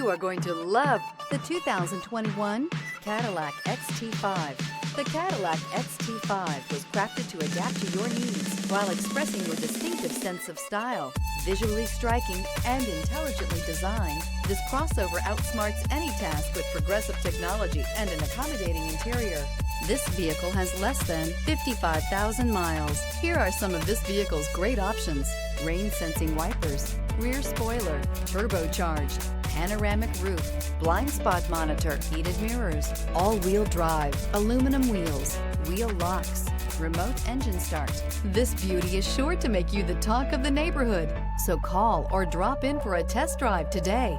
You are going to love the 2021 Cadillac XT5. The Cadillac XT5 was crafted to adapt to your needs while expressing your distinctive sense of style. Visually striking and intelligently designed, this crossover outsmarts any task with progressive technology and an accommodating interior. This vehicle has less than 55,000 miles. Here are some of this vehicle's great options: rain-sensing wipers, rear spoiler, turbocharged, panoramic roof, blind spot monitor, heated mirrors, all-wheel drive, aluminum wheels, wheel locks, remote engine start. This beauty is sure to make you the talk of the neighborhood. So call or drop in for a test drive today.